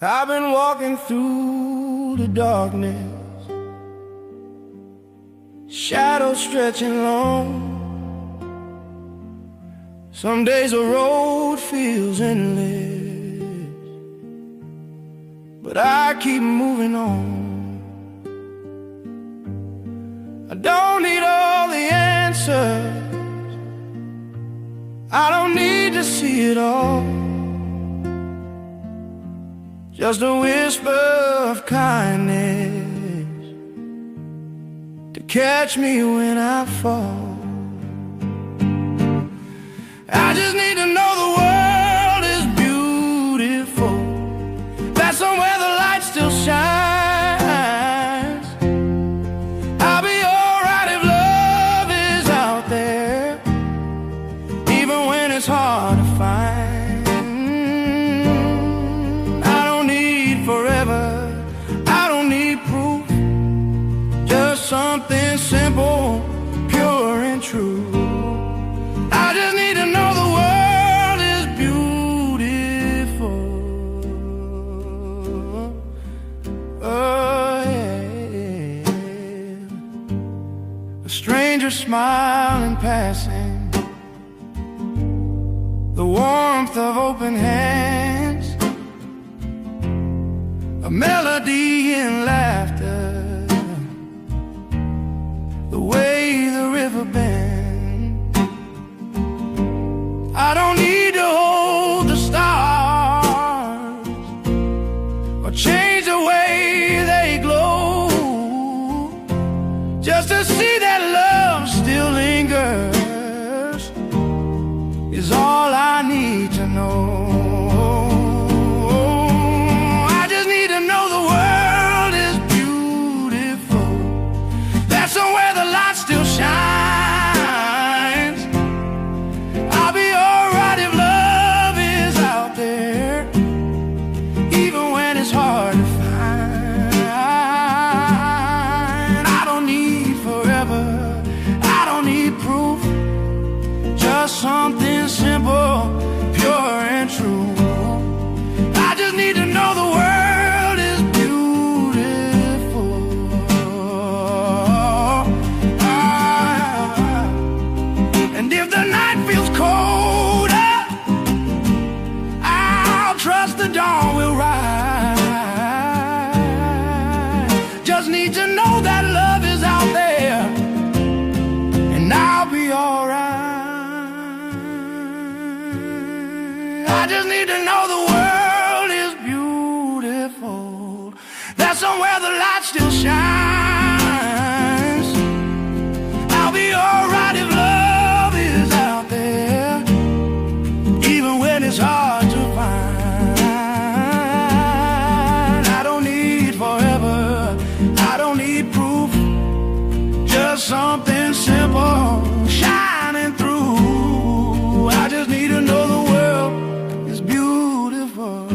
I've been walking through the darkness, shadows stretching long. Some days the road feels endless, but I keep moving on. I don't need all the answers, I don't need to see it all. Just a whisper of kindness to catch me when I fall. I just need to know the world is beautiful, that somewhere the light still shines. I'll be alright if love is out there, even when it's hard to find. I don't need forever, I don't need proof, just something simple, pure and true. I just need to know the world is beautiful. Oh yeah. A stranger smile in passing, the warmth of open hands, a melody in laughter, the way the river bends. I don't need to hold the stars or change the way they glow, just to see that love still lingers is all I need to know. I just need to know the world is beautiful, that somewhere the light still shines. Hard to find. I don't need forever, I don't need proof, just something simple, pure and true. I just need to know the world is beautiful. And if the night feels colder, I'll trust the dawn will rise. Need to know that love is out there, and I'll be alright. I just need to know the world is beautiful, that somewhere the light still shines. I'll be alright if love is out there, even when it's hard to find. I don't need forever, I don't need proof, just something simple shining through. I just need to know the world is beautiful.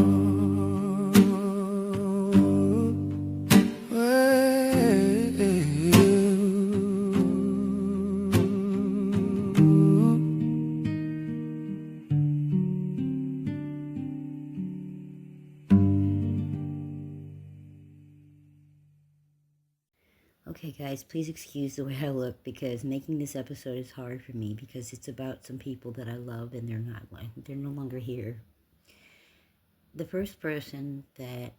Okay guys, please excuse the way I look because making this episode is hard for me because it's about some people that I love and they're no longer here. The first person that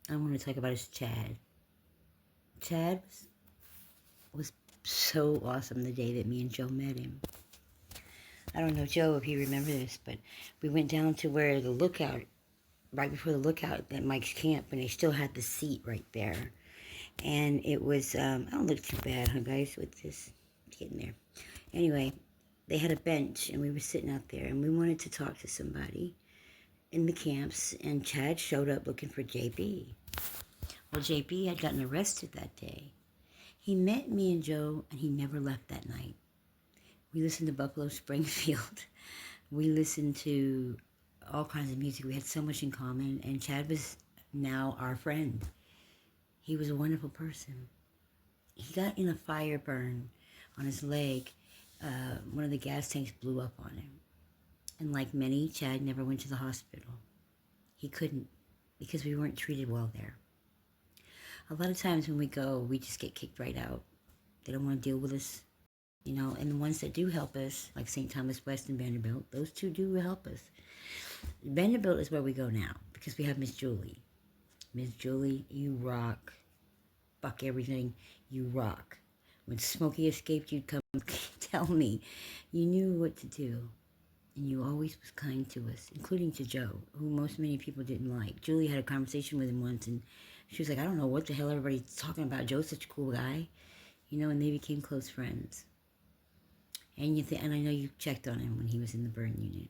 I want to talk about is Chad. Chad was so awesome the day that me and Joe met him. I don't know, Joe, if you remember this, but we went down to where the lookout, right before the lookout at Mike's camp, and they still had the seat right there. And it was, I don't look too bad, huh, guys, with this getting there. Anyway, they had a bench, and we were sitting out there, and we wanted to talk to somebody in the camps, and Chad showed up looking for JB. Well, JB had gotten arrested that day. He met me and Joe, and he never left that night. We listened to Buffalo Springfield. We listened to all kinds of music. We had so much in common, and Chad was now our friend. He was a wonderful person. He got in a fire burn on his leg. One of the gas tanks blew up on him. And like many, Chad never went to the hospital. He couldn't. because we weren't treated well there. A lot of times when we go, we just get kicked right out. They don't want to deal with us, you know, and the ones that do help us, like St. Thomas West and Vanderbilt, those two do help us. Vanderbilt is where we go now because we have Miss Julie. Miss Julie, you rock. Fuck everything, you rock. When Smokey escaped, you'd come tell me. You knew what to do. And you always was kind to us, including to Joe, who many people didn't like. Julie had a conversation with him once, and she was like, I don't know what the hell everybody's talking about. Joe's such a cool guy. You know, and they became close friends. And and I know you checked on him when he was in the burn unit.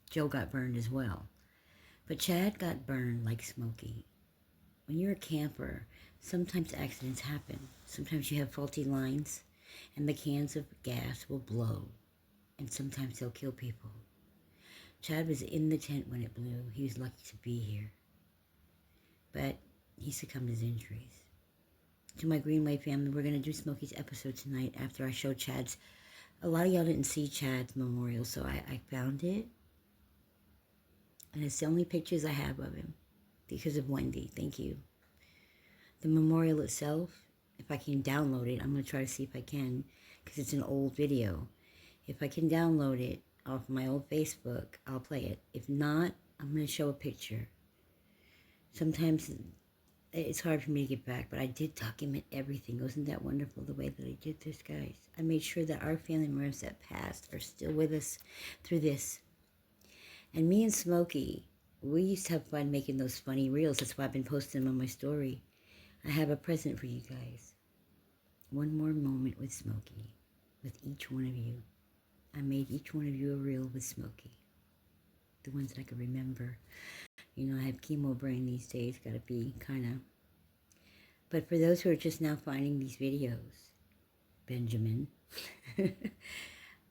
Joe got burned as well. But Chad got burned like Smokey. When you're a camper, sometimes accidents happen. Sometimes you have faulty lines, and the cans of gas will blow. And sometimes they'll kill people. Chad was in the tent when it blew. He was lucky to be here. But he succumbed to his injuries. To my Greenway family, we're going to do Smokey's episode tonight after I show Chad's. A lot of y'all didn't see Chad's memorial, so I found it. And it's the only pictures I have of him because of Wendy. Thank you. The memorial itself, if I can download it, I'm going to try to see if I can because it's an old video. If I can download it off my old Facebook, I'll play it. If not, I'm going to show a picture. Sometimes it's hard for me to get back, but I did document everything. Wasn't that wonderful the way that I did this, guys? I made sure that our family members that passed are still with us through this. And me and Smokey, we used to have fun making those funny reels. That's why I've been posting them on my story. I have a present for you guys. One more moment with Smokey, with each one of you. I made each one of you a reel with Smokey. The ones that I could remember. You know, I have chemo brain these days. Got to be kind of. But for those who are just now finding these videos, Benjamin,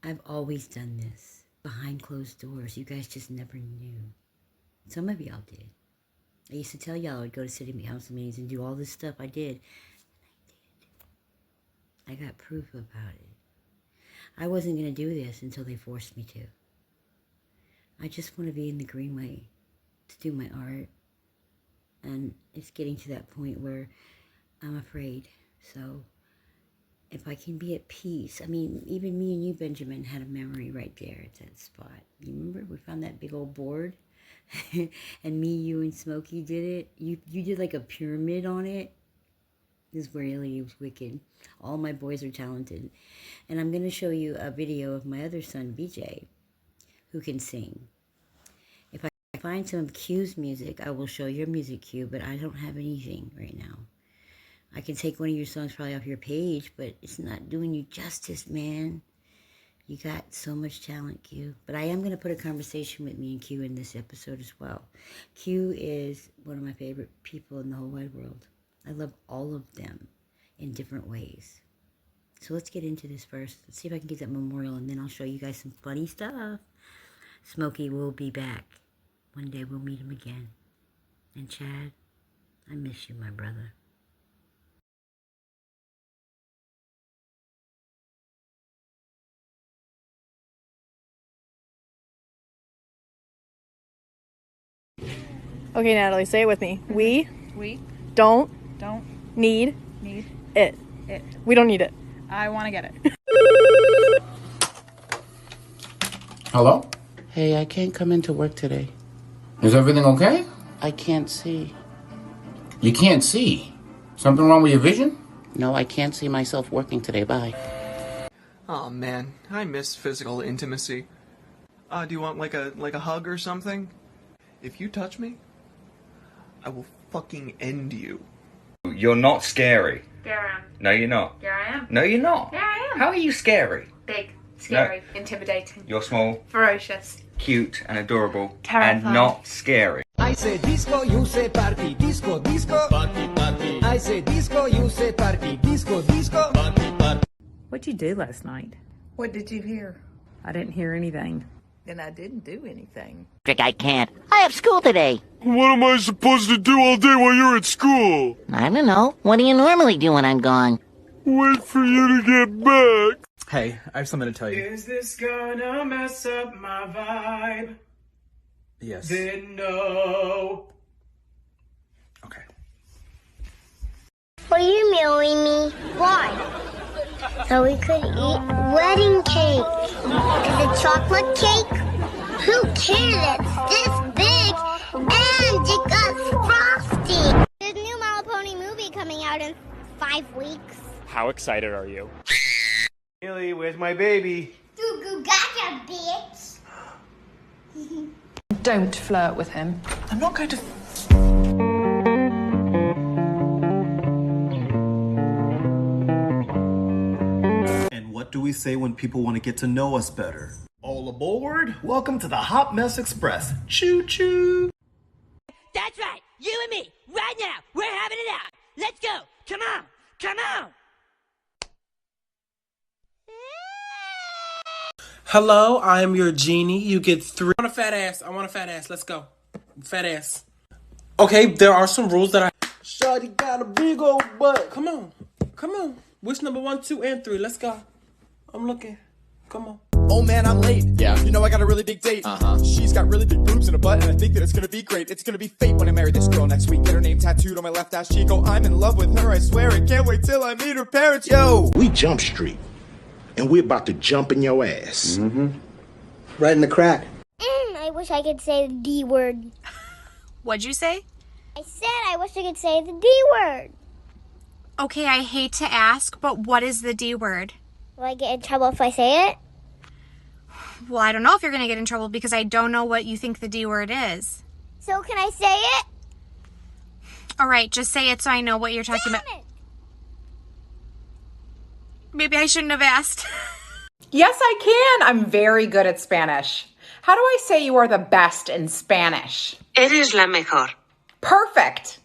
I've always done this. Behind closed doors. You guys just never knew. Some of y'all did. I used to tell y'all I'd go to city council meetings and do all this stuff. I did. And I did. I got proof about it. I wasn't going to do this until they forced me to. I just want to be in the Greenway to do my art. And it's getting to that point where I'm afraid. So if I can be at peace. I mean, even me and you, Benjamin, had a memory right there at that spot. You remember? We found that big old board. And me, you, and Smokey did it. You did like a pyramid on it. This really was wicked. All my boys are talented. And I'm going to show you a video of my other son, BJ, who can sing. If I find some Q's music, I will show your music cue, but I don't have anything right now. I can take one of your songs probably off your page, but it's not doing you justice, man. You got so much talent, Q. But I am going to put a conversation with me and Q in this episode as well. Q is one of my favorite people in the whole wide world. I love all of them in different ways. So let's get into this first. Let's see if I can get that memorial, and then I'll show you guys some funny stuff. Smokey will be back. One day we'll meet him again. And Chad, I miss you, my brother. Okay, Natalie, say it with me. We don't need it. it. We don't need it. I want to get it. Hello? Hey, I can't come into work today. Is everything okay? I can't see. You can't see? Something wrong with your vision? No, I can't see myself working today. Bye. Oh man, I miss physical intimacy. Do you want like a hug or something? If you touch me, I will fucking end you. You're not scary. There I am. No, you're not. There I am. No, you're not. There I am. How are you scary? Big, scary, intimidating, You're small, ferocious, cute, and adorable, terrifying, and not scary. I say disco, you say party. Disco, disco, party, party. I say disco, you say party. Disco, disco, party, party. What'd you do last night? What did you hear? I didn't hear anything. Then I didn't do anything. I can't. I have school today. What am I supposed to do all day while you're at school? I don't know. What do you normally do when I'm gone? Wait for you to get back. Hey, I have something to tell you. Is this gonna mess up my vibe? Yes. Then no. Were you marrying me? Why? So we could eat wedding cake. Is it chocolate cake? Who cares? It's this big and it got frosty. There's a new My Little Pony movie coming out in 5 weeks. How excited are you? Haley, where's my baby? Goo goo gaga, bitch. Don't flirt with him. I'm not going to. And what do we say when people want to get to know us better? All aboard! Welcome to the Hot Mess Express. Choo choo! That's right! You and me! Right now! We're having it out! Let's go! Come on! Come on! Hello, I am your genie. You get 3. I want a fat ass. I want a fat ass. Let's go. Fat ass. Okay, there are some rules that I... Shawty got a big old butt. Come on. Come on. Which number 1, 2, and 3? Let's go. I'm looking. Come on. Oh man, I'm late. Yeah. You know I got a really big date. She's got really big boobs and a butt, and I think that it's gonna be great. It's gonna be fate when I marry this girl next week. Get her name tattooed on my left ass cheek. Oh, I'm in love with her, I swear. I can't wait till I meet her parents. Yo! We Jump Street, and we're about to jump in your ass. Right in the crack. I wish I could say the D word. What'd you say? I said I wish I could say the D word. Okay, I hate to ask, but what is the D word? Will I get in trouble if I say it? Well, I don't know if you're going to get in trouble because I don't know what you think the D word is. So can I say it? All right, just say it so I know what you're talking about. Maybe I shouldn't have asked. Yes, I can. I'm very good at Spanish. How do I say you are the best in Spanish? Eres la mejor. Perfect.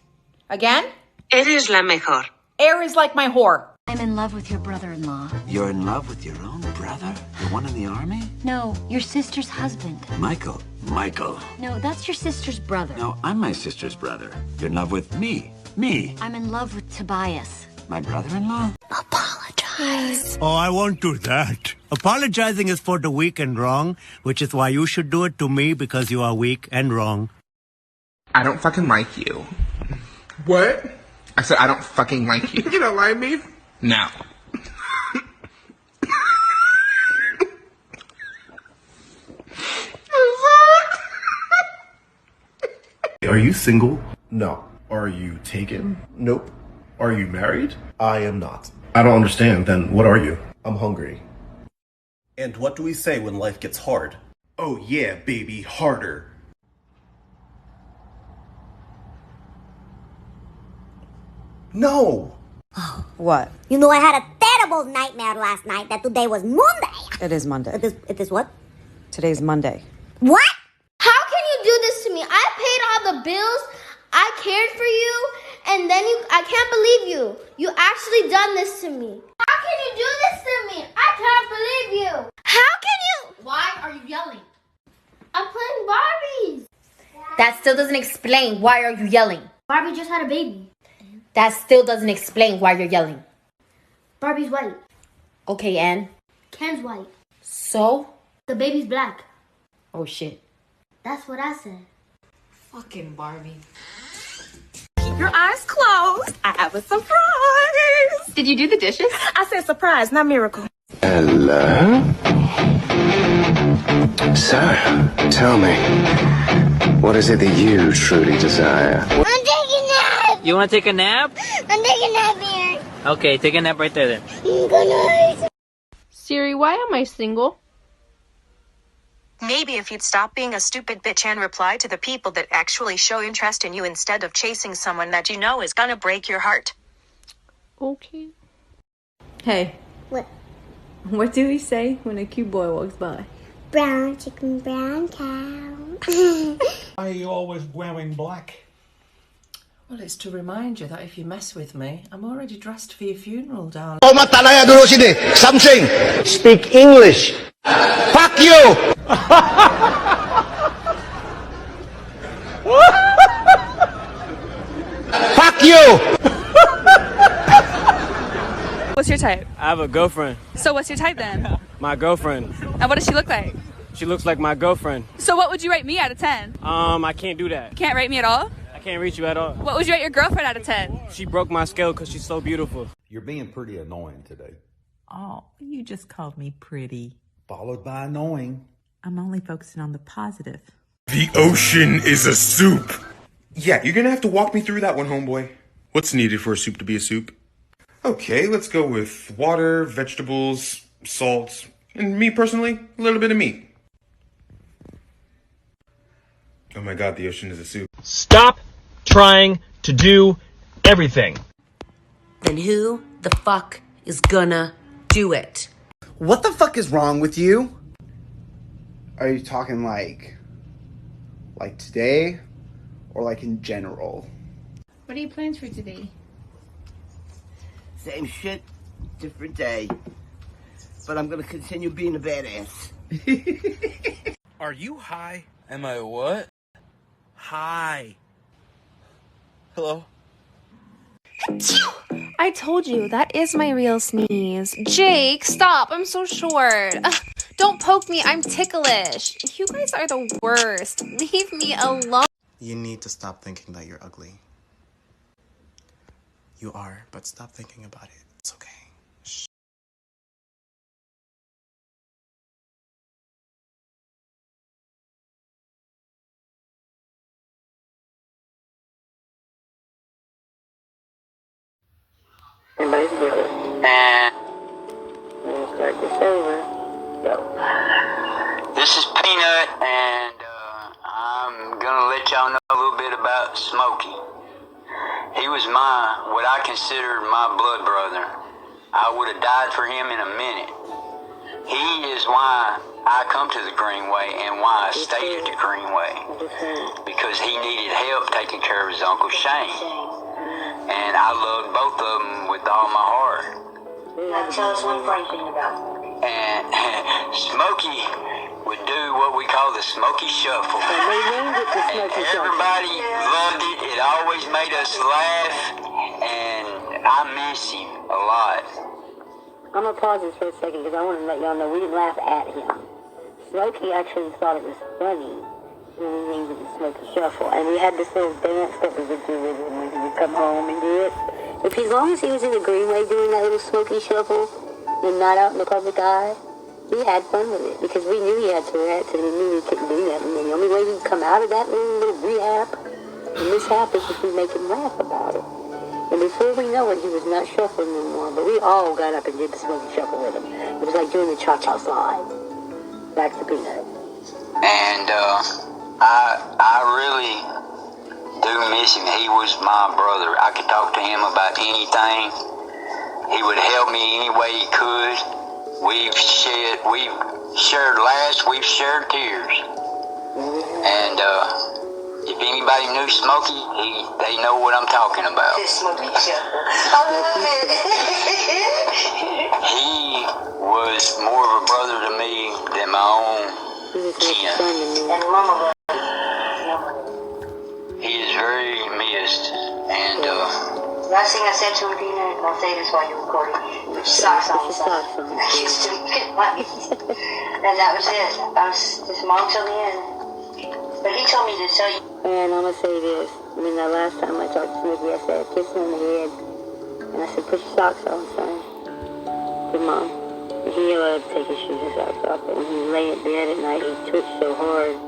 Again? Eres la mejor. Air is like my whore. I'm in love with your brother-in-law. You're in love with your own brother? The one in the army? No, your sister's husband. Michael. Michael. No, that's your sister's brother. No, I'm my sister's brother. You're in love with me. Me. I'm in love with Tobias. My brother-in-law? Apologize. Oh, I won't do that. Apologizing is for the weak and wrong, which is why you should do it to me because you are weak and wrong. I don't fucking like you. What? I said I don't fucking like you. You don't like me? No. Are you single? No. Are you taken? Nope. Are you married? I am not. I don't understand. Then what are you? I'm hungry. And what do we say when life gets hard? Oh yeah, baby, harder. No! What? You know I had a terrible nightmare last night that today was Monday. It is Monday. It is what? Today's Monday. What? How can you do this to me? I paid all the bills. I cared for you. And then I can't believe you. You actually done this to me. How can you do this to me? I can't believe you. How can you? Why are you yelling? I'm playing Barbies. That still doesn't explain why are you yelling. Barbie just had a baby. That still doesn't explain why you're yelling. Barbie's white. Okay, and? Ken's white. So? The baby's black. Oh, shit. That's what I said. Fucking Barbie. Keep your eyes closed. I have a surprise. Did you do the dishes? I said surprise, not miracle. Hello? So, tell me, what is it that you truly desire? I'm taking a nap. You want to take a nap? I'm taking a nap here. Okay, take a nap right there then. Good night. Siri, why am I single? Maybe if you'd stop being a stupid bitch and reply to the people that actually show interest in you instead of chasing someone that you know is gonna break your heart. Okay. Hey. What? What do we say when a cute boy walks by? Brown chicken, brown cow. Why are you always wearing black? Well, it's to remind you that if you mess with me, I'm already dressed for your funeral, darling. Oh, matalaya dulu sini. Something. Speak English. Fuck you. Fuck you. What's your type? I have a girlfriend. So what's your type then? My girlfriend. And what does she look like? She looks like my girlfriend. So what would you rate me out of 10? I can't do that. You can't rate me at all? I can't reach you at all. What would you rate your girlfriend out of 10? She broke my scale because she's so beautiful. You're being pretty annoying today. Oh, you just called me pretty. Followed by annoying. I'm only focusing on the positive. The ocean is a soup. Yeah, you're gonna have to walk me through that one, homeboy. What's needed for a soup to be a soup? Okay, let's go with water, vegetables, salt, and me personally, a little bit of meat. Oh my god, the ocean is a soup. Stop trying to do everything. Then who the fuck is gonna do it? What the fuck is wrong with you? Are you talking like today or like in general? What are your plans for today? Same shit, different day. But I'm gonna continue being a badass. Are you high? Am I what? High. Hello? I told you, that is my real sneeze. Jake, stop. I'm so short. Ugh, don't poke me. I'm ticklish. You guys are the worst. Leave me alone. You need to stop thinking that you're ugly. You are, but stop thinking about it. It's okay. Shh. Anybody's brother. We'll start this over. Go. This is Peanut, and I'm gonna let y'all know a little bit about Smokey. He was what I considered my blood brother. I would have died for him in a minute. He is why I come to the Greenway and why I stayed at the Greenway. Because he needed help taking care of his Uncle Shane. And I loved both of them with all my heart. Now tell us one funny thing about Smokey. And Smokey would do what we call the Smokey Shuffle. Everybody loved it. It always made us laugh. And I miss him a lot. I'm going to pause this for a second because I want to let y'all know we didn't laugh at him. Smokey actually thought it was funny when we named it the Smokey Shuffle. And we had this little dance that we would do with him when he would come home and do it. As long as he was in the Greenway doing that little Smokey Shuffle and not out in the public eye, we had fun with it because we knew he had Tourette's and we knew he couldn't do that. And the only way he'd come out of that little rehab and mishap is if we make him laugh about it. And before we know it, he was not shuffling anymore. But we all got up and did the Smokey Shuffle with him. It was like doing the cha-cha slide. Back to Peanut. And I really do miss him. He was my brother. I could talk to him about anything. He would help me any way he could. We've shared laughs, we've shared tears. And if anybody knew Smokey, they know what I'm talking about. Smokey Shuffle. He was more of a brother to me than my own kin. And Mama. He is very missed, and last thing I said to him, Peanut, and I'll say this while you're recording. Put your socks on, son. You stupid monkey. And that was it. I was just mom till the end. But he told me to tell you. And I'm gonna say this. I mean, the last time I talked to Smokey, I said, kiss him on the head, and I said, put your socks on, son. Good mom. And he allowed to take his shoes and socks off, but when he lay in bed at night, he twitched so hard.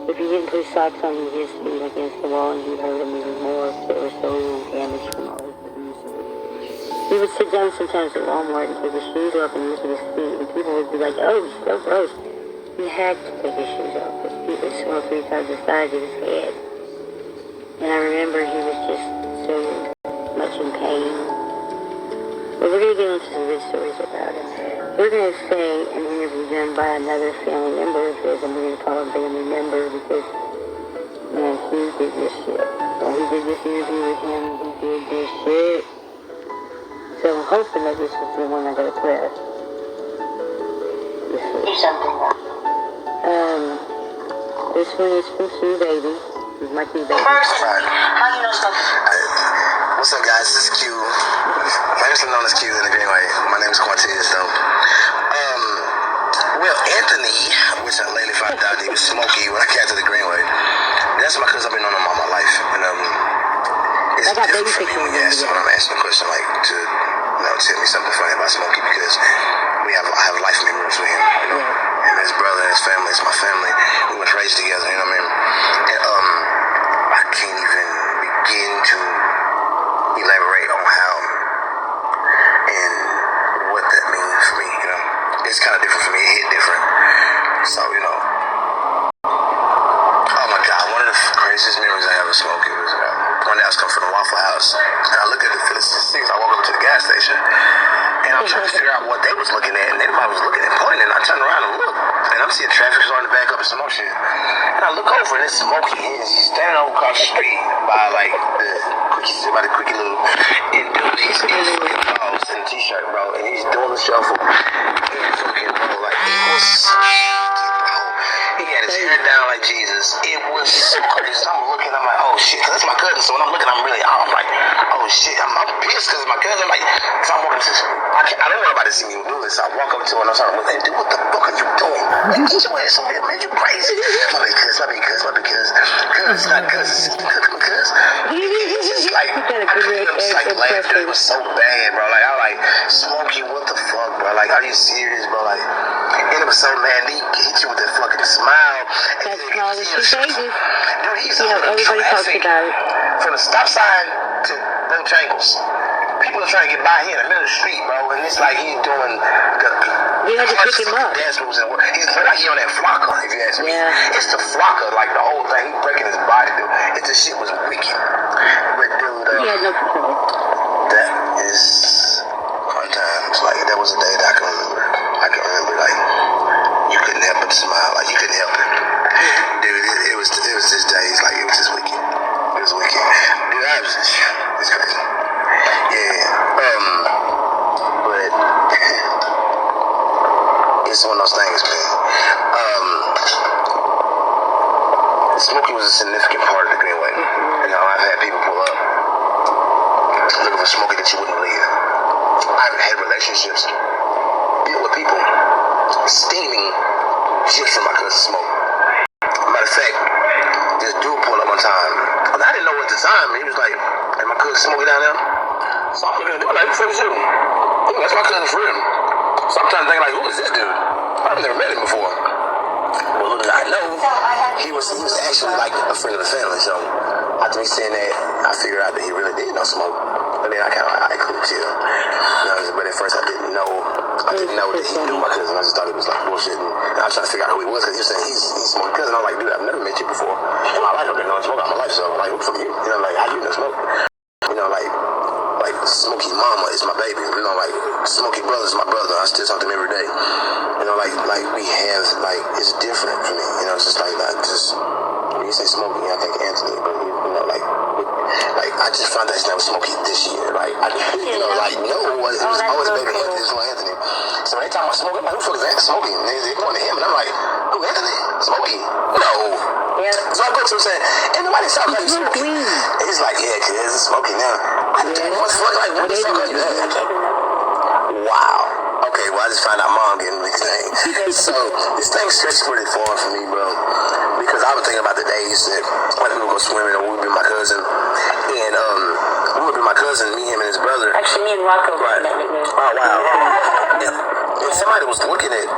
If he didn't put his socks on, he'd just be against the wall and he'd hurt him even more. They were so damaged from all his abuse. He would sit down sometimes at Walmart and take his shoes off and look at his feet, and people would be like, oh, he's so gross. He had to take his shoes off because feet were so 3 times the size of his head. And I remember he was just so much in pain. But we're going to get into some good stories about him. We're going to say an interview done by another family member of his, and we're going to call him family member because, man, he did this shit. When he did this interview with him, he did this shit. So I'm hoping that this is the one I'm going to play. Do something. This one is from Q Baby. This is my Q Baby. First, how do you know something? What's up, guys? This is Q. Famously known as Q in the Greenway. My name is Quantiz, though. Well, Anthony, which I lately found out he was Smokey when I came to the Greenway. That's my cousin I've been on him all my life. And yes, when I'm asking a question, like to tell me something funny about Smokey, because I have life memories with him. And his brother and his family, it's my family. We went raised together. You know what I mean? And I can't even begin to elaborate on how and what that means for me. It's kind of different for me. It hit different. So oh my God, one of the craziest memories I have of Smokey was one day I was coming from the Waffle House, and I looked at the Phillips 6. I walked over to the gas station, and I'm trying to figure out what they was looking at, and everybody was looking and pointing, and I turned around and looked, and I'm seeing traffic starting to back up and some more shit. And I look over, and it's Smokey, and he's standing over across the street by the quickie little, and dude, he's fucking balls in a t-shirt, bro, and he's doing the shuffle, and fucking, bro, like, it was he had his hair down like Jesus. It was so crazy. I'm looking, I'm like, oh shit, cause that's my cousin. So when I'm looking, I'm like, oh shit, I'm pissed cause it's my cousin. Like, so I'm walking to I didn't want nobody to see me do this. So I walk up to him and I'm trying to, hey, dude, what the fuck are you doing? Man, get your ass over here, man, you crazy. My big cuz, it's not cuz, it's cuz. It's just like, I couldn't even like laugh because it was so bad, bro. Like, I like, Smokey, what the fuck, bro? Like, are you serious, bro? Like, and it was so mad, he hit you with that fucking smile. That's all that she says. Dude, he's everybody talks about it. From the stop sign to Bojangles. People are trying to get by here in the middle of the street, bro, and it's like he's doing we had to pick him up. Dance moves and he's like he on that flocker, if you ask me. Yeah. It's the flocker, like the whole thing. He's breaking his body, dude. The shit was wicked. But dude, he had no control. That is fun times. Like that was a day that I can remember. Like you couldn't help but smile. Like you couldn't help it. Dude, it was just days. Like it was just wicked. It was wicked. Dude, it's crazy. Yeah. But it's one of those things, man. Smokey was a significant part of the Greenway. I've had people pull up looking for Smokey that you wouldn't believe. I've had relationships built with people steaming just from my cousin Smoke. Matter of fact, this dude pulled up one time. I didn't know at the time. He was like, hey, my cousin Smokey down there? So I'm looking at him like, who the fuck is you? That's my cousin friend. So I'm trying to think like, who is this dude? I've never met him before. Well, little did I know, he was actually like a friend of the family. So after me saying that, I figured out that he really did know Smoke. But then I couldn't tell. But at first I didn't know that he knew my cousin. I just thought it was like bullshit. And I was trying to figure out who he was because he was saying he's Smoke's cousin. I'm like, dude, I've never met you before in my life. I've been knowing Smoke all my life. So like, what from you? Like, how do you know Smoke? Like Smokey mama is my baby. Like Smokey brother is my brother. I still talk to him every day. Like we have it's different for me. It's just like when you say Smokey, I think Anthony, but I just found out his name was Smokey this year. Like it was always baby Anthony. This one Anthony. So every time I smoke, I'm like, who the fuck is that? Smokey? And they're going to him, and I'm like, who Anthony? Smokey? No. Yeah. So I go to him saying, ain't nobody talking like Smokey. And he's like, yeah, cause it's Smokey now. What the fuck? Like, what the fuck are you at? Wow. Okay, well I just found out mom getting the name. So this thing stretched pretty far for me, bro. Because I was thinking about the days that when we would go swimming and we would be my cousin. And we would be my cousin, me, him, and his brother. Actually, me and Rocco. Right. Oh wow. Yeah. And somebody was looking at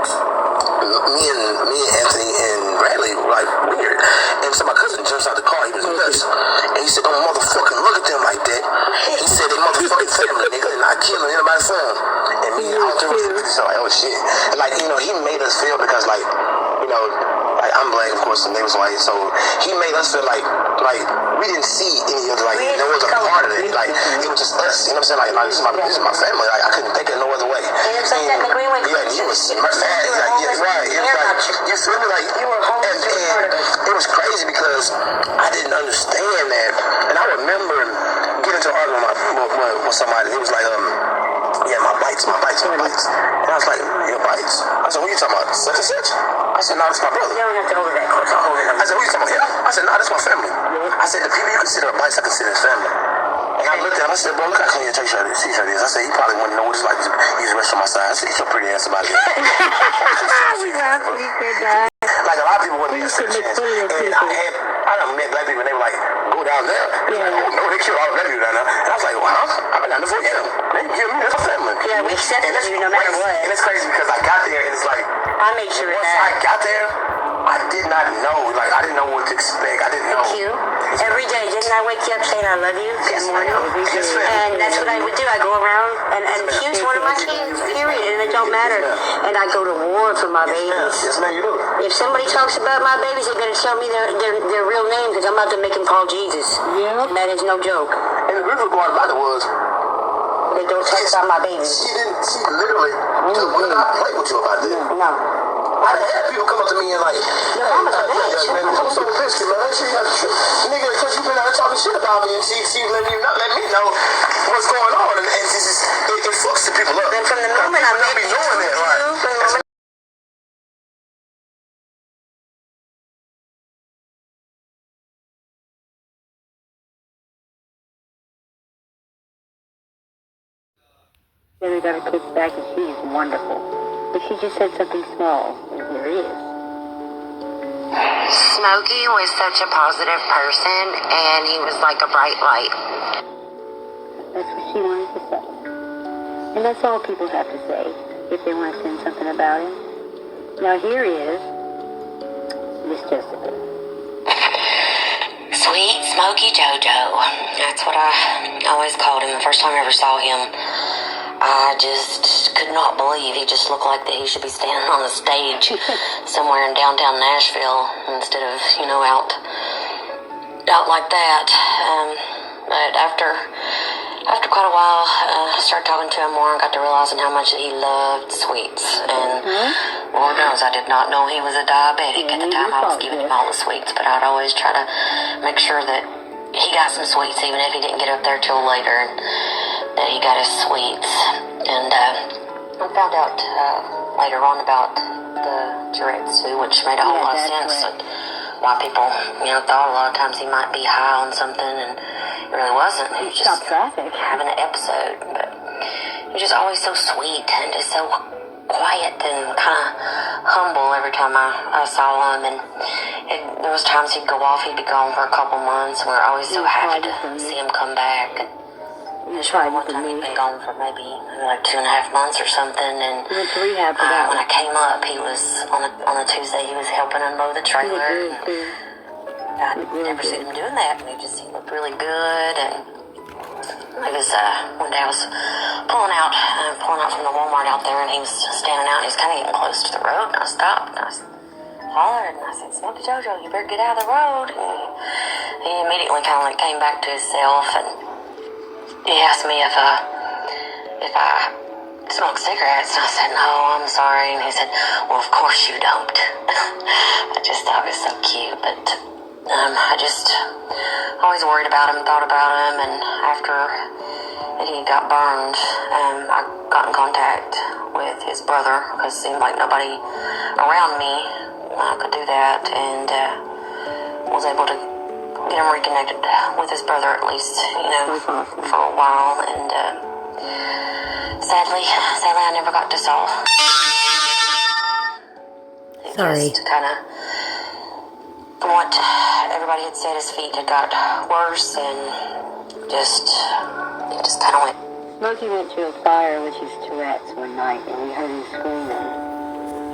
me and Anthony and Bradley like weird. And so my cousin jumps out the car, he was nuts. And he said, don't motherfucking look at them like that. He said they motherfucking family, nigga, and not killing anybody's son. And me and all three was like, oh shit. And he made us feel because like I'm black, of course, and they was white, so he made us feel like we didn't see any other, there was a part of it, it was just us, you know what I'm saying, this is my family, I couldn't think of no other way. And it's like that in the Greenway. Yeah, you was mad, right, you feel me, you were home, and it was crazy because I didn't understand that, and I remember getting into an argument with somebody, he was like, yeah, my bites. And I was like, your bites? I said, what are you talking about? Such and such? I said, no, that's my brother. You don't have to hold it that close. I'll hold it. I said, what are you talking about? Yeah. I said, no, that's my family. I said, the people you consider a bites, I consider as family. And I looked at him, I said, bro, look how clean your t-shirt is. I said, he probably wouldn't know what it's like to use the rest of my side. I said, get your pretty ass about here. We laughed when he said that. Like a lot lot of people wouldn't give a chance. And I done met black people and they were like, go down there. Yeah. Like, oh no, they killed all the black people down there. And I was like, well, huh? I've been down there for them. They didn't kill me, that's my family. Yeah, we accepted you no matter what. And it's crazy because I got there and it's like, I made sure of once that. I got there, I did not know. Like, I didn't know what to expect. I didn't know. You? Every day, didn't I wake you up saying I love you? Yes, ma'am. Yes, ma'am. And that's what I would do. I go around, and Hugh's one of my kids, period, and it don't matter. And I go to war for my babies. Yes, ma'am, you do. If somebody talks about my babies, they better tell me their real name, because I'm about to make them call Jesus. Yeah. And that is no joke. And the beautiful part about it was, they don't talk about my babies. She literally would not play with you about this. No. I done had people come up to me and like, your mama's a bitch. Man, I'm so pissed, man. Nigga, because you been out there talking shit about me and she let me know what's going on. And it's just, it fucks the people up. And from the moment I met you, doing that, right? Then we got her kids back and she's wonderful. But she just said something small, and here it is. Smokey was such a positive person, and he was like a bright light. That's what she wanted to say. And that's all people have to say if they want to send something about him. Now here is Miss Jessica. Sweet Smokey Jojo. That's what I always called him the first time I ever saw him. I just could not believe he just looked like that he should be standing on the stage somewhere in downtown Nashville instead of, out like that. But after quite a while, I started talking to him more and got to realizing how much he loved sweets. And Lord knows I did not know he was a diabetic at the time I was giving him all the sweets. But I'd always try to make sure that he got some sweets, even if he didn't get up there till later, and that he got his sweets. And I found out later on about the Tourette's too, which made a whole lot of sense. Like, why people, thought a lot of times he might be high on something, and it really wasn't. He was just having an episode. But he was just always so sweet and just so quiet and kind of humble every time I saw him. And there was times he'd go off, he'd be gone for a couple months, and we were always so happy to see him come back. There's one time he'd been gone for maybe like 2.5 months or something, and he went to rehab for that. When I came up, he was on a Tuesday. He was helping unload the trailer. I'd never seen him doing that, and he looked really good. And it was one day I was pulling out from the Walmart out there, and he was standing out. And he was kind of getting close to the road, and I stopped. And I hollered, and I said, "Smokey Jojo, you better get out of the road." And he immediately kind of came back to himself, and he asked me if I smoke cigarettes, and I said, "No, I'm sorry." And he said, "Well, of course you don't." I just thought it was so cute, but I just always worried about him, thought about him, and after he got burned, I got in contact with his brother, because it seemed like nobody around me could do that, and was able to get him reconnected with his brother, at least, for a while. And sadly, I never got to solve. Sorry. Just kind of, from what everybody had said, his feet had got worse, and it just kind of went. Smokey went to a fire with his Tourette's one night, and we heard him screaming.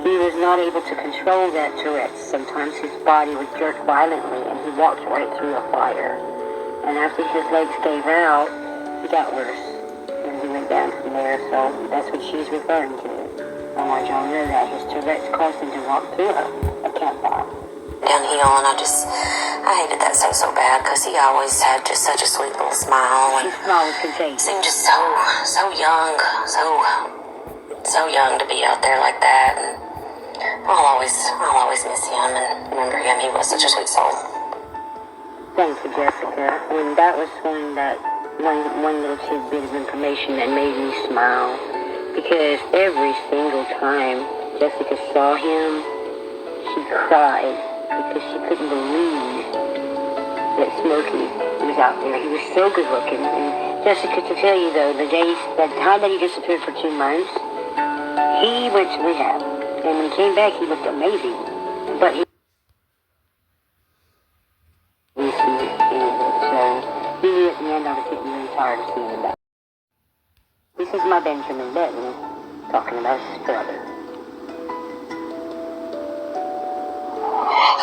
He was not able to control that Tourette's. Sometimes his body would jerk violently, and he walked right through a fire. And after his legs gave out, he got worse, and he went down from there. So that's what she's referring to. I want y'all to know that his Tourette's caused him to walk through a campfire. Downhill, and I hated that so bad, because he always had just such a sweet little smile, and his smile was contagious. Seemed just so young, so young to be out there like that. And I'll always miss him and remember him. He was such a sweet soul. Thank you, Jessica. And that was one little tidbit of information that made me smile, because every single time Jessica saw him, she cried, because she couldn't believe that Smokey was out there. He was so good looking. And Jessica, to tell you though, the time that he disappeared for 2 months, he went to rehab. And when he came back, he looked amazing. But Benjamin Button talking about his brother.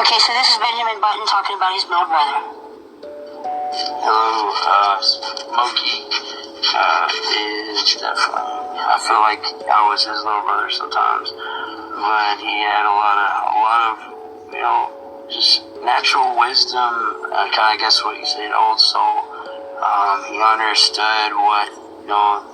Okay, so this is Benjamin Button talking about his little brother. Hello, Smokey is definitely, I feel like I was his little brother sometimes, but he had a lot of, you know, just natural wisdom, I guess what you say, old soul. He understood what, you know,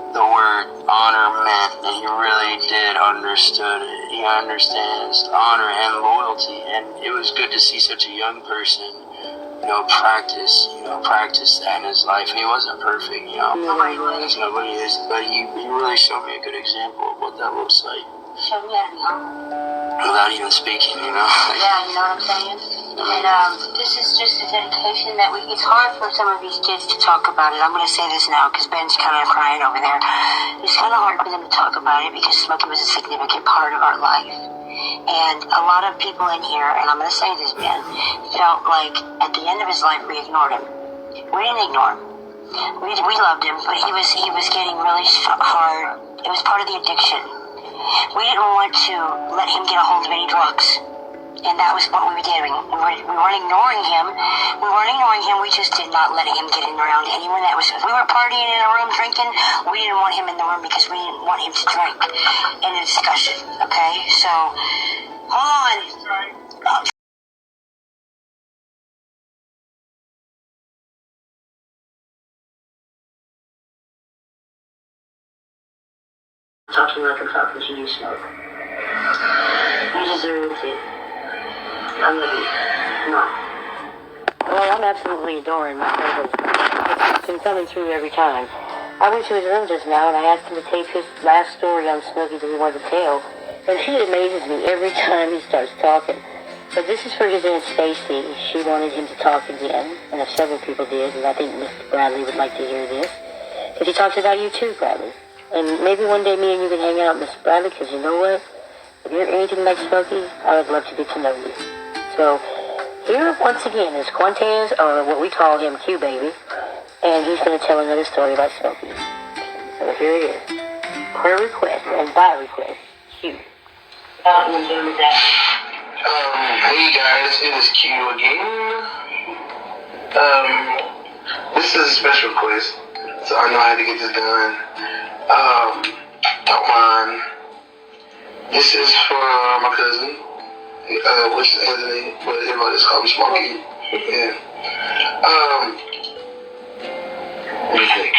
the word honor meant, and he really did understood it. He understands honor and loyalty, and it was good to see such a young person, you know, practice that in his life. He wasn't perfect, you know. Nobody is, but he really showed me a good example of what that looks like. Show me how to be humble. Without even speaking, you know. Yeah, you know what I'm saying? And this is just a dedication that it's hard for some of these kids to talk about it. I'm going to say this now because Ben's kind of crying over there. It's kind of hard for them to talk about it because Smokey was a significant part of our life. And a lot of people in here, and I'm going to say this, Ben, felt like at the end of his life we ignored him. We didn't ignore him. We loved him, but he was getting really hard. It was part of the addiction. We didn't want to let him get a hold of any drugs. And that was what we were doing. We weren't ignoring him. We just did not let him get in around anyone that was... If we were partying in a room drinking, we didn't want him in the room because we didn't want him to drink in a discussion. Okay? So, hold on. Talking like I'm talking to you, Smoke. You deserve it. I love you. No. Well, I'm absolutely adoring my brother. It's been coming through every time. I went to his room just now and I asked him to tape his last story on Smokey that he wanted to tell. And it amazes me every time he starts talking. But this is for his Aunt Stacy. She wanted him to talk again. And several people did. And I think Mr. Bradley would like to hear this. Because he talks about you too, Bradley. And maybe one day me and you can hang out, Mr. Bradley, because you know what? If you're anything like Smokey, I would love to get to know you. So, here once again is Quantez, or what we call him, Q-Baby, and he's going to tell another story about Smokey. So here it is. Per request, and by request, Q. Hey guys, it is Q again. This is a special request, so I know I had to get this done. Don't mind. This is for my cousin, which is Anthony, but everybody just call me Smokey. Yeah. What do you think?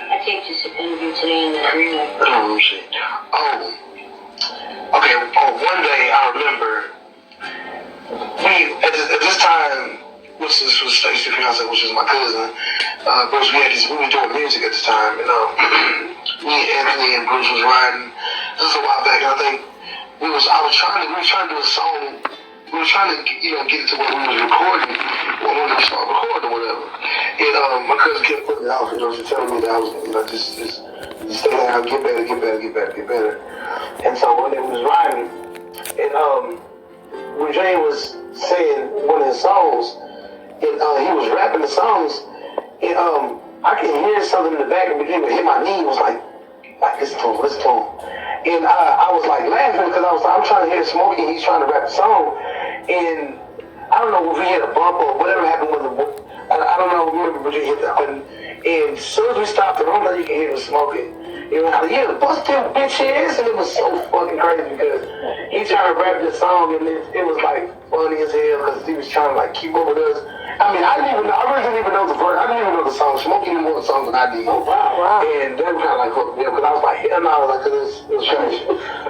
I taped this interview today in the Greenway. Oh, shit. Oh. Okay, one day I remember, at this time, which was Stacey's fiance, which is my cousin, Bruce, we were doing music at this time, and me, Anthony, and Bruce was riding. This is a while back, and I think we were trying to do a song. We were trying to, get it to where we was recording, or when we start recording or whatever. And my cousin kept putting it out, she telling me that I was, just stay down, get better. And so one day we was riding, and when Jay was saying one of his songs, and he was rapping the songs, and I could hear something in the back, and it hit my knee. It was like listen to him. And I was like laughing because I'm trying to hear Smokey, and he's trying to rap the song, and I don't know if we hit a bump or whatever happened with the. I don't know, but you hit that button, and as soon as we stopped the room, you can hear him smoking. Bust them bitch ass, and it was so fucking crazy because he tried to rap this song, and it was like funny as hell because he was trying to like keep up with us. I mean, I really didn't even know the verse. I didn't even know the song. Smokey knew more the songs than I did. Oh, wow. And that kind of like hooked me up because I was like, hell no, it was trash.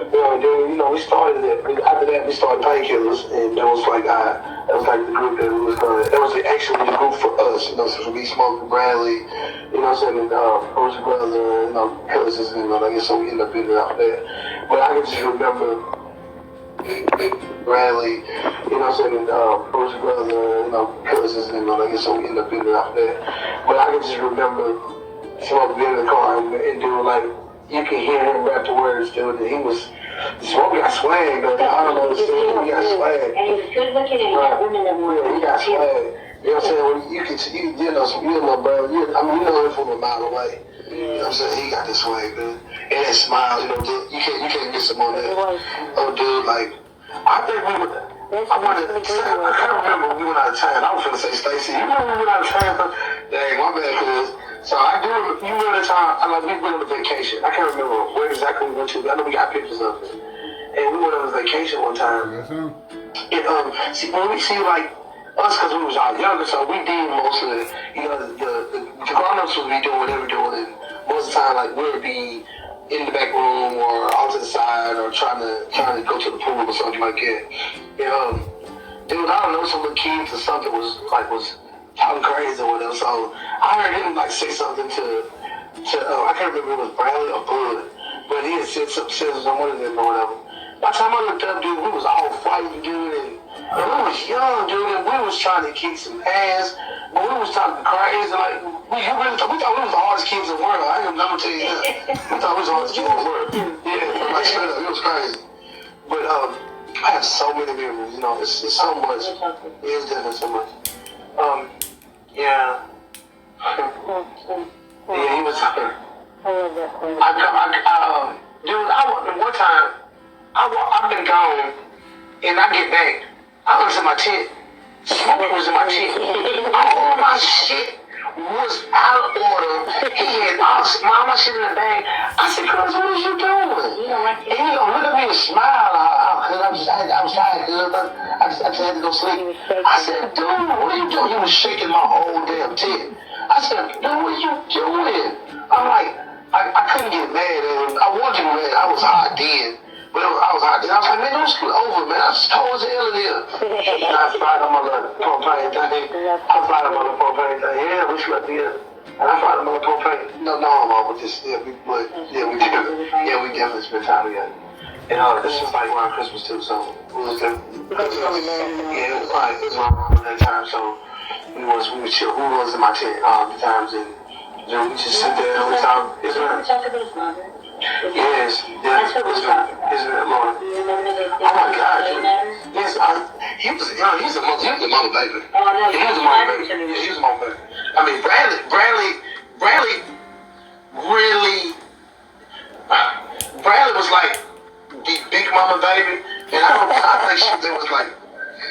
Then, we started it. After that, we started Painkillers, and that was like the group that was going. That was actually the group for us. So for me, Smokey, Bradley, and Bruce brother, cousins, I guess so we ended up being out there. But I can just remember Bradley, Bruce brother, cousins, I guess so we ended up being out there. But I can just remember Smokey being in the car and doing like, you can hear him rap the words, dude, and he was, Smokey got swag, though. I don't know, he got swag. And he was good looking, and he got women that were. Yeah, he got swag. You know what I'm saying? Well, you know, bro. You know him from a mile away. You know what I'm saying? He got this swag, dude. And that smile, you know, dude, you can't miss him on that. Oh, dude, like, I think we would. I can't remember when we went out of town. I was gonna say, Stacey, you remember when we went out of town? Dang, my bad, cuz. So I do remember, you remember the time, we went on a vacation. I can't remember where exactly we went to, but I know we got pictures of it. And we went on a vacation one time. And, see, when we see, like, us, because we was all younger, so we did most of the, you know, the grown-ups would be doing whatever we're doing, and most of the time, like, we would be in the back room or off to the side or trying to go to the pool or something like that. And, dude, I don't know, some little kids or something was talking crazy or whatever, so I heard him, like, say something to I can't remember if it was Bradley or Bud, but he had said something on one of them or whatever. By the time I looked up, dude, we was all fighting, dude, and we was young, dude, and we was trying to kick some ass, but we was talking crazy, like, we thought we was the hardest kids in the world. I ain't never tell you that. We thought we was the hardest kids in the world. Yeah, like, straight up, it was crazy. But, I have so many memories, you know, it's so much. It's definitely so much. Yeah. Yeah, he was, dude, one time, I've been gone, and I get back. I was in my tent. Smokey was in my tent. All my shit was out of order. He had all my shit in the bag. I said, "Cuz, what is you doing?" And he gonna look at me and smile. Cause I was tired. I just had to go sleep. I said, "Dude, what are you doing?" He was shaking my whole damn tent. I said, "Dude, what are you doing?" I'm like, I couldn't get mad at him. I wanted to get mad. I was hot then. But I was hot then. I was like, "Man, don't scoot over, man. I'm cold as hell in here." And I fried on my little propane thing. Yeah, we slept here. And I fried on my little propane. No, I'm over this. Yeah, we definitely spent time together. And this was like around Christmas too, so it was different. Yeah, it was right. It was around that time, so we was chill. We was in my tent all the times, and we just sit there and we talk. It's right. Yes, isn't it, Lord? Oh my God, dude. Yes, he was a mama baby. He was a mama baby. Yeah, he was a mama baby. I mean, Bradley was like the big mama baby, and I think she was like.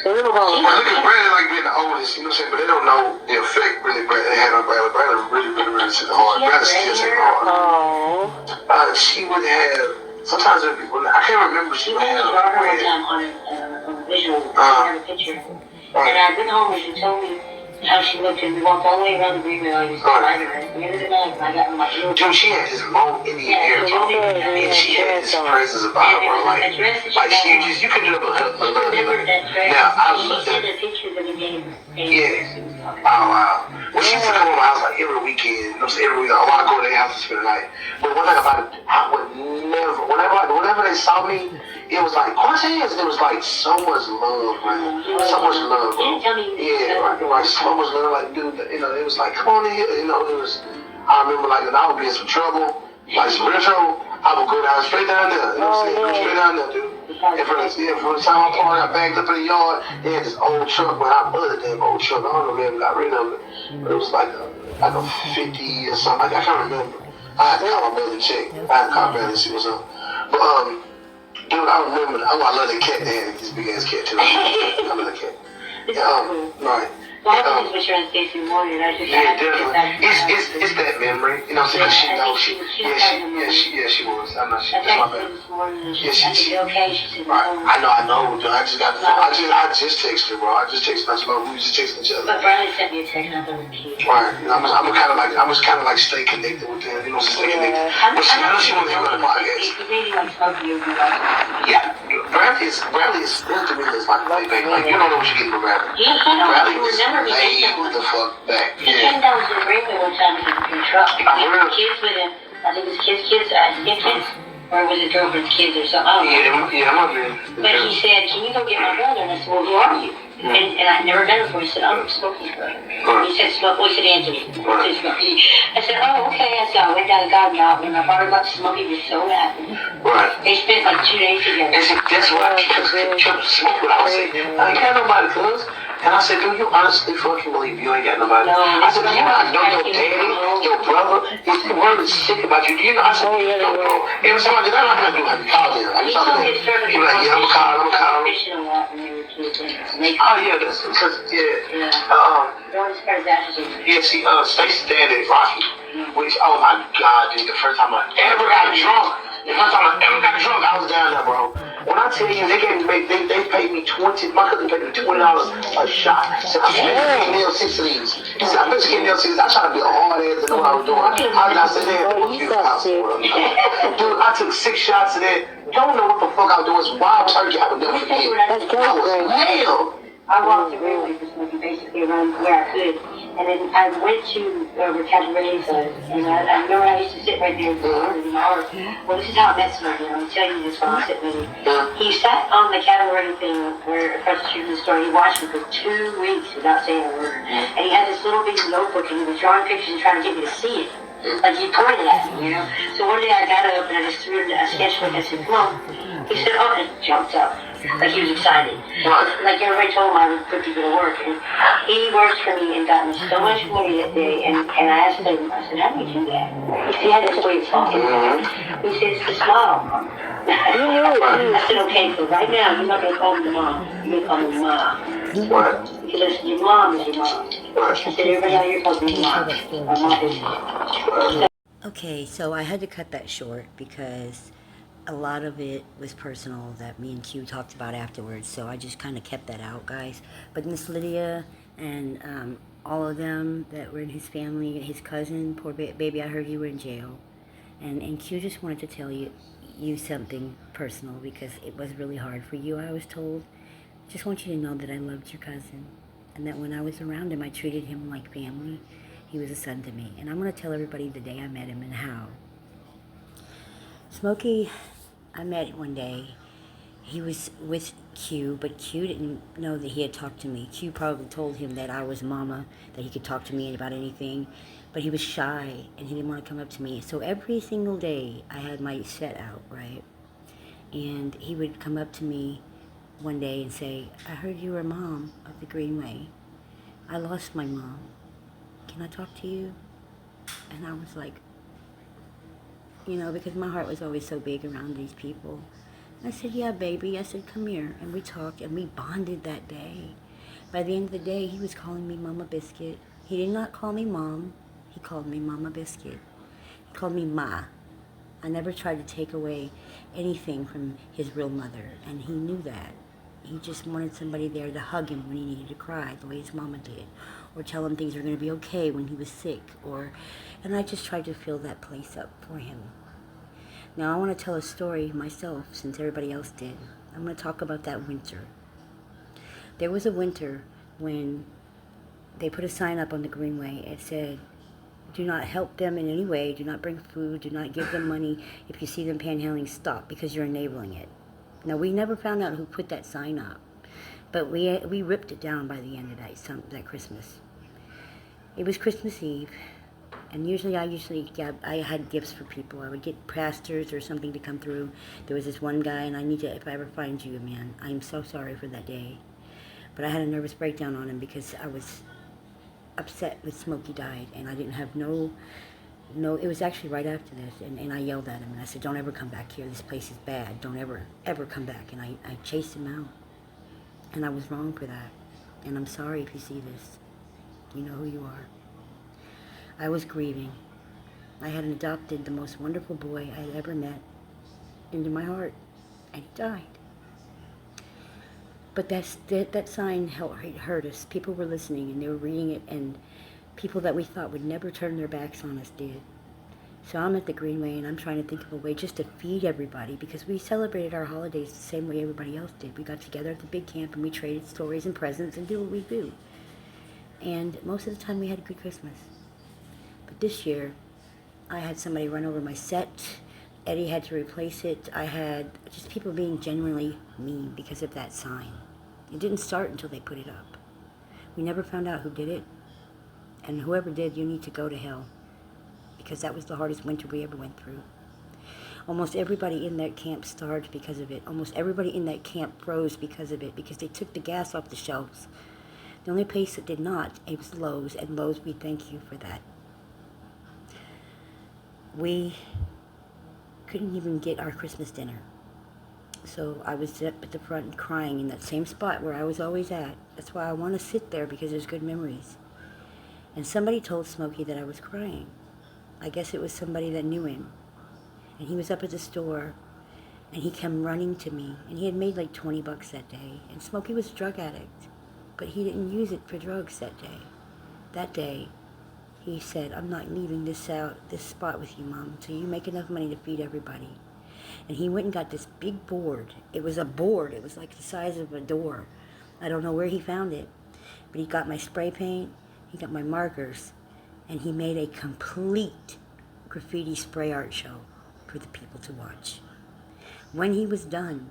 Look at Bradley like being the oldest, you know what I'm saying? But they don't know the effect really Bradley had on Bradley. Bradley really took it hard. Bradley still took it hard. She would have, sometimes it would be, I can't remember, she would have on a visual, I have a picture. And I went home and she told me how she looked, and we walked all the way around the Greenway. I was driving her. At the end of the night, I got in my ear. Dude, she had this long Indian hair, bro. And she had this presence about her, bro. Like you could do it with her. Now, I love that. Yeah. Oh, wow. Well, she used to come to my house like every weekend. You know what I'm saying? Every weekend. I want to go to their house to spend the night. But one thing about it, I would never, whenever they saw me, it was like, Cortez, it was like so much love, man. So much love, bro. Yeah, right. So much love, like, dude, you know, it was like, come on in here. You know, it was, I remember, like, when I would be in some trouble, like some real trouble, I would go straight down there. You know what I'm saying? Go straight down there, dude. And from the time I parked, I backed up in the yard, they had this old truck, man. I love that damn old truck. I don't know if they ever got rid of it. But it was like a 50 or something. I can't remember. I had to call my brother and check. I had to call my brother and see what's up. But, dude, I remember. I love that cat. They had this big ass cat too. I love that cat. Right. Well, I think it's your Stacey Morgan. Yeah, definitely. It's that memory. You know what I'm saying? She was. I'm not sure. That's my bad. Yeah, she okay. Right. I know. Dude, I just texted her, bro. I just texted her. We just texting each other. But Bradley sent me a text. I thought it was cute. Right. I'm just kind of like stay connected with them. You know, stay connected. But I know she wants to go to the podcast. Maybe like Smokey or like. Yeah. Bradley is still to me is like baby. Like you don't know what you get from Bradley. Bradley is laid the fuck back. He came down to the Greenway one time in a truck. He had kids with him. I think it was kids, or was it girlfriend's kids or something? I don't know. Yeah, I'm not. But he said, "Can you go get my brother?" And I said, "Well, who are you?" And I'd never met him before. He said, I'm Smokey's brother. He said, Smokey. He said, Anthony. I said, Smokey. I said, oh, okay. I said, I went down to God now. When I brought him up, Smokey was so happy. Right. They spent like 2 days together. And see, that's what I kept Smokey what I was saying. I ain't got nobody, cuz. And I said, do you honestly fucking believe you ain't got nobody? No, I said, you know, I know your daddy, your brother, his word is sick about you. Do you know? I said, no, bro. Every time I did that, I'm not going to call him. I'm just going to be like, yeah, I'm calling. Oh, yeah, that's because, yeah. Yeah, see, Stacey's dad is Rocky, which, oh my God, dude, the first time I ever got drunk, I was down there, bro. When I tell you, they paid me my cousin paid me $20 a shot. So I'm getting nail 6 of these. He said, I bet you getting nail 6. I tried to be a hard ass to know what I was doing. I was not sitting there, dude, I took 6 shots of that. Don't know what the fuck I was doing. It's wild turkey. I would never forget. I was nailed. I walked the Greenway for Smokey, basically around where I could. And then I went to where Cabaret's and I remember I used to sit right there in my heart. Well, this is how I met Smokey, and I'll tell you this while I'm sitting with him. He sat on the Cabaret thing where across the street from the store. He watched me for 2 weeks without saying a word. And he had this little bitty notebook, and he was drawing pictures and trying to get me to see it. Like he pointed at me, you know? So one day I got up and I just threw a sketchbook. I said, come on. He said, oh, and jumped up. Like he was excited. Like everybody told him I would put people to work. And he worked for me and got me so much money that day. And I asked him, I said, how do you do that? He had this way of talking. He said, it's the smile. I said, okay, so right now, you're not going to call me mom. You're going to call me mom. What? He said, listen, your mom is your mom. I said, everybody out here calls me mom. My mom is. Okay, so I had to cut that short because a lot of it was personal that me and Q talked about afterwards, so I just kind of kept that out, guys. But Miss Lydia and all of them that were in his family, his cousin, poor baby, I heard you were in jail. And Q just wanted to tell you something personal because it was really hard for you, I was told. Just want you to know that I loved your cousin and that when I was around him, I treated him like family. He was a son to me. And I'm going to tell everybody the day I met him and how. Smokey, I met one day. He was with Q, but Q didn't know that he had talked to me. Q probably told him that I was mama, that he could talk to me about anything. But he was shy, and he didn't want to come up to me. So every single day, I had my set out, right? And he would come up to me one day and say, I heard you were mom of the Greenway. I lost my mom. Can I talk to you? And I was like, you know, because my heart was always so big around these people. I said, yeah, baby. I said, come here. And we talked, and we bonded that day. By the end of the day, he was calling me Mama Biscuit. He did not call me Mom. He called me Mama Biscuit. He called me Ma. I never tried to take away anything from his real mother, and he knew that. He just wanted somebody there to hug him when he needed to cry, the way his mama did, or tell him things were going to be okay when he was sick, and I just tried to fill that place up for him. Now I want to tell a story myself, since everybody else did. I'm going to talk about that winter. There was a winter when they put a sign up on the Greenway. It said, do not help them in any way, do not bring food, do not give them money. If you see them panhandling, stop, because you're enabling it. Now, we never found out who put that sign up, but we ripped it down by the end of that Christmas. It was Christmas Eve, and I had gifts for people. I would get pastors or something to come through. There was this one guy, and if I ever find you, man, I'm so sorry for that day. But I had a nervous breakdown on him because I was upset with Smokey died, and I didn't have it was actually right after this, and I yelled at him, and I said, don't ever come back here, this place is bad, don't ever come back, and I chased him out, and I was wrong for that, and I'm sorry if you see this, you know who you are. I was grieving. I had adopted the most wonderful boy I had ever met into my heart, and he died. But that sign hurt us. People were listening, and they were reading it, and people that we thought would never turn their backs on us did. So I'm at the Greenway, and I'm trying to think of a way just to feed everybody, because we celebrated our holidays the same way everybody else did. We got together at the big camp, and we traded stories and presents and did what we do. And most of the time, we had a good Christmas. But this year, I had somebody run over my set. Eddie had to replace it. I had just people being genuinely mean because of that sign. It didn't start until they put it up. We never found out who did it. And whoever did, you need to go to hell. Because that was the hardest winter we ever went through. Almost everybody in that camp starved because of it. Almost everybody in that camp froze because of it, because they took the gas off the shelves. The only place that did not, it was Lowe's, and Lowe's, we thank you for that. We couldn't even get our Christmas dinner. So I was up at the front crying in that same spot where I was always at. That's why I want to sit there, because there's good memories. And somebody told Smokey that I was crying. I guess it was somebody that knew him. And he was up at the store, and he came running to me, and he had made like $20 that day. And Smokey was a drug addict, but he didn't use it for drugs that day. That day, he said, "I'm not leaving this spot with you, Mom, until you make enough money to feed everybody." And he went and got this big board. It was a board. It was like the size of a door. I don't know where he found it, but he got my spray paint, he got my markers, and he made a complete graffiti spray art show for the people to watch. When he was done,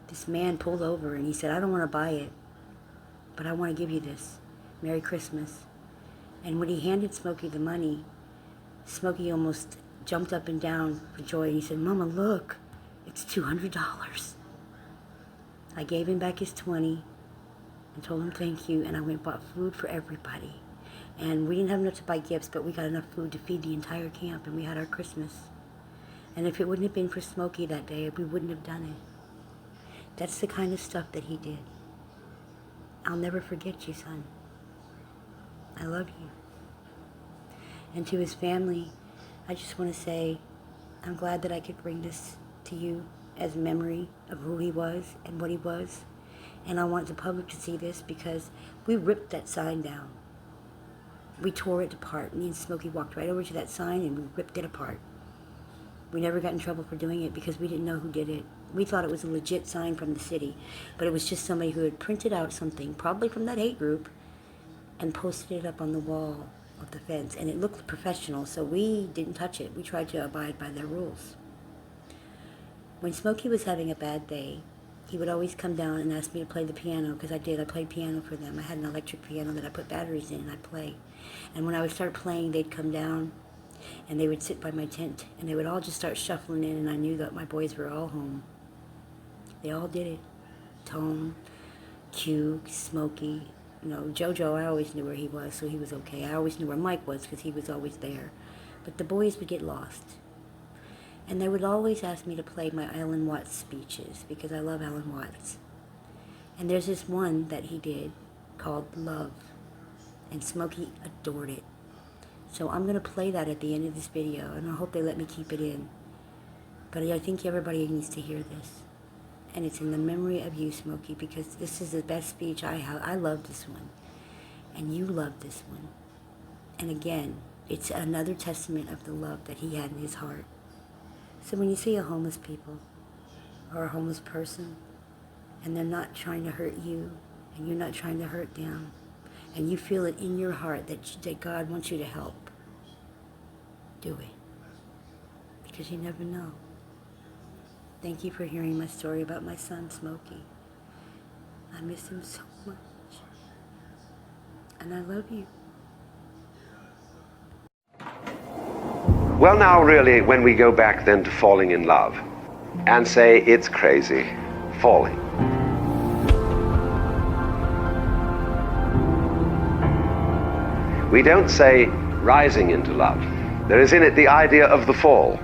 this man pulled over and he said, "I don't want to buy it, but I want to give you this. Merry Christmas." And when he handed Smokey the money, Smokey almost jumped up and down for joy. And he said, "Mama, look, it's $200. I gave him back his 20 and told him thank you, and I went and bought food for everybody. And we didn't have enough to buy gifts, but we got enough food to feed the entire camp, and we had our Christmas. And if it wouldn't have been for Smokey that day, we wouldn't have done it. That's the kind of stuff that he did. I'll never forget you, son. I love you." And to his family, I just want to say, I'm glad that I could bring this to you as memory of who he was and what he was. And I want the public to see this, because we ripped that sign down. We tore it apart. Me and Smokey walked right over to that sign and we ripped it apart. We never got in trouble for doing it because we didn't know who did it. We thought it was a legit sign from the city, but it was just somebody who had printed out something, probably from that hate group, and posted it up on the wall of the fence. And it looked professional, so we didn't touch it. We tried to abide by their rules. When Smokey was having a bad day, he would always come down and ask me to play the piano, because I did. I played piano for them. I had an electric piano that I put batteries in, and I'd play. And when I would start playing, they'd come down, and they would sit by my tent, and they would all just start shuffling in, and I knew that my boys were all home. They all did it. Tone, Q, Smokey, JoJo, I always knew where he was, so he was okay. I always knew where Mike was, because he was always there. But the boys would get lost. And they would always ask me to play my Alan Watts speeches, because I love Alan Watts. And there's this one that he did called Love, and Smokey adored it. So I'm going to play that at the end of this video, and I hope they let me keep it in. But I think everybody needs to hear this. And it's in the memory of you, Smokey, because this is the best speech I have. I love this one. And you love this one. And again, it's another testament of the love that he had in his heart. So when you see a homeless people or a homeless person, and they're not trying to hurt you, and you're not trying to hurt them, and you feel it in your heart that God wants you to help, do it. Because you never know. Thank you for hearing my story about my son, Smokey. I miss him so much. And I love you. Well, now, really, when we go back then to falling in love and say it's crazy, falling. We don't say rising into love. There is in it the idea of the fall.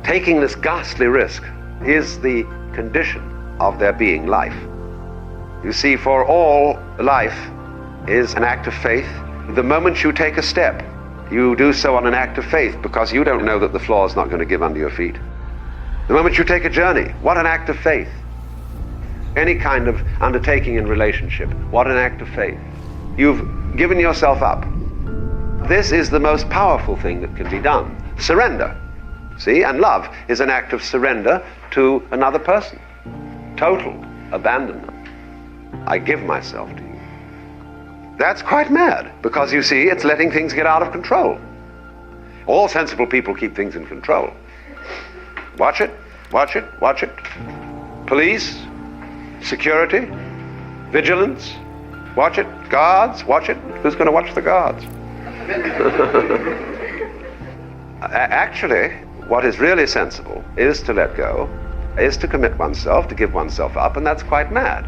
Taking this ghastly risk is the condition of there being life. You see, for all life is an act of faith. The moment you take a step, you do so on an act of faith, because you don't know that the floor is not going to give under your feet. The moment you take a journey, what an act of faith. Any kind of undertaking in relationship, what an act of faith. You've given yourself up. This is the most powerful thing that can be done. Surrender. See, and love is an act of surrender to another person. Total abandonment. I give myself to you. That's quite mad, because you see, it's letting things get out of control. All sensible people keep things in control. Watch it, watch it, watch it. Police, security, Vigilance, watch it. Guards, watch it. Who's going to watch the guards? Actually, what is really sensible is to let go, is to commit oneself, to give oneself up, and that's quite mad.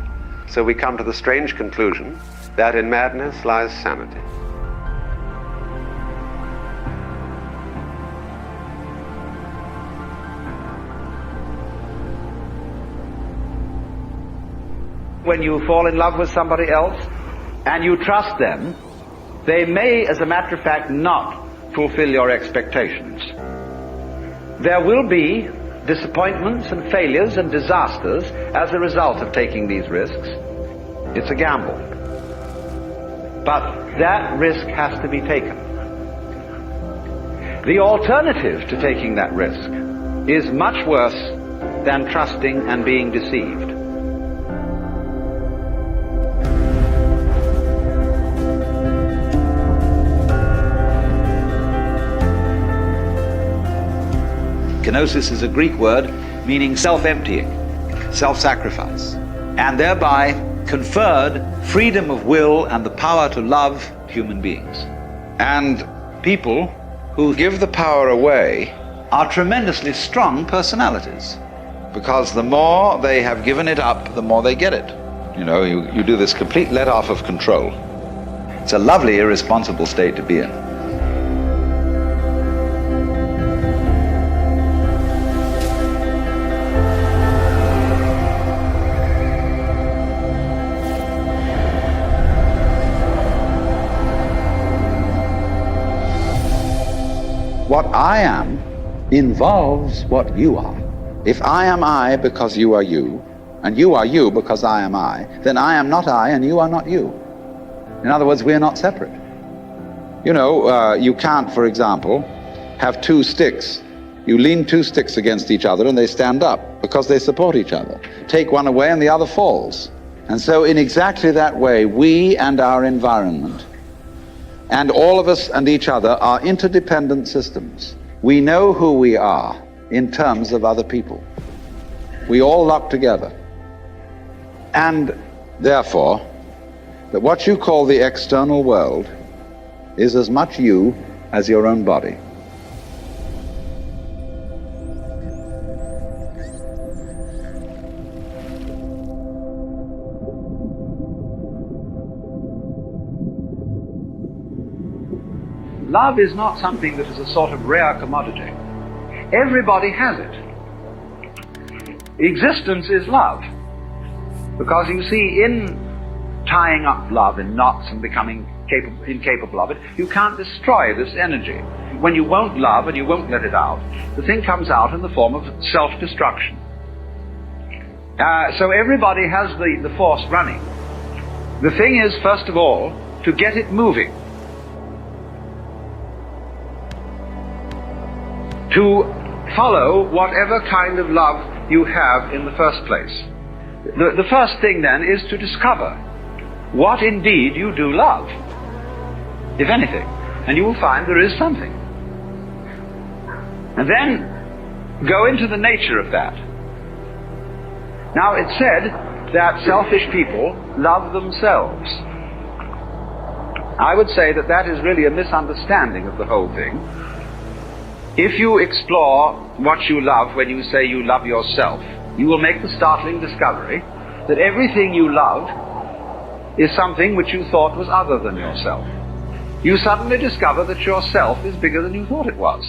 So we come to the strange conclusion that in madness lies sanity. When you fall in love with somebody else and you trust them, they may, as a matter of fact, not fulfill your expectations. There will be disappointments and failures and disasters as a result of taking these risks. It's a gamble. But that risk has to be taken. The alternative to taking that risk is much worse than trusting and being deceived. Kenosis is a Greek word meaning self-emptying, self-sacrifice, and thereby conferred freedom of will and the power to love human beings. And people who give the power away are tremendously strong personalities, because the more they have given it up, the more they get it. You know, you do this complete let-off of control. It's a lovely, irresponsible state to be in. What I am involves what you are. If I am I because you are you, and you are you because I am I, then I am not I and you are not you. In other words, we are not separate. You know, you can't, for example, have two sticks. You lean two sticks against each other and they stand up because they support each other. Take one away and the other falls. And so in exactly that way, we and our environment and all of us and each other are interdependent systems. We know who we are in terms of other people. We all lock together. And therefore, that what you call the external world is as much you as your own body. Love is not something that is a sort of rare commodity. Everybody has it. Existence is love. Because you see, in tying up love in knots and becoming incapable of it, you can't destroy this energy. When you won't love and you won't let it out, the thing comes out in the form of self-destruction. So everybody has the force running. The thing is, first of all, to get it moving. To follow whatever kind of love you have in the first place. The first thing then is to discover what indeed you do love, if anything, and you will find there is something. And then go into the nature of that. Now it's said that selfish people love themselves. I would say that that is really a misunderstanding of the whole thing. If you explore what you love when you say you love yourself, you will make the startling discovery that everything you love is something which you thought was other than yourself. You suddenly discover that yourself is bigger than you thought it was.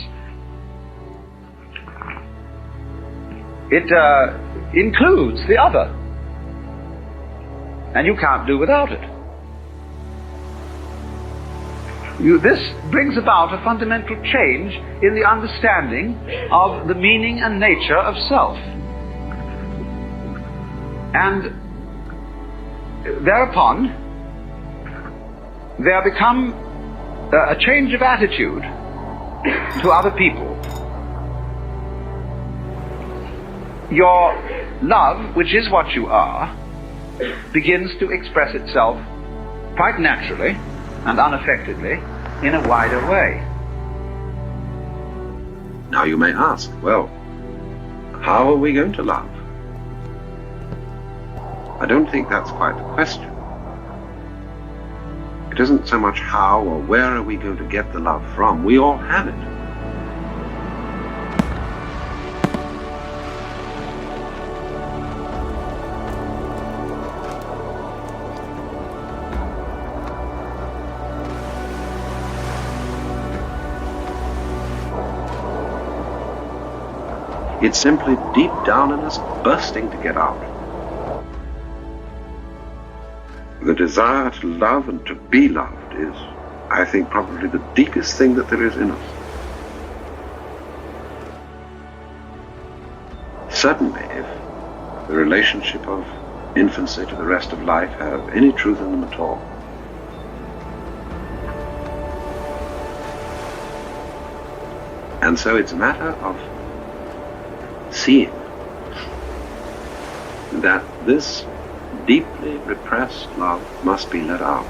It includes the other, and you can't do without it. This brings about a fundamental change in the understanding of the meaning and nature of self. And thereupon, there become a change of attitude to other people. Your love, which is what you are, begins to express itself quite naturally and unaffectedly in a wider way. Now you may ask, well, how are we going to love? I don't think that's quite the question. It isn't so much how or where are we going to get the love from. We all have it. It's simply deep down in us, bursting to get out. The desire to love and to be loved is, I think, probably the deepest thing that there is in us. Certainly, if the relationship of infancy to the rest of life have any truth in them at all. And so it's a matter of seeing that this deeply repressed love must be let out.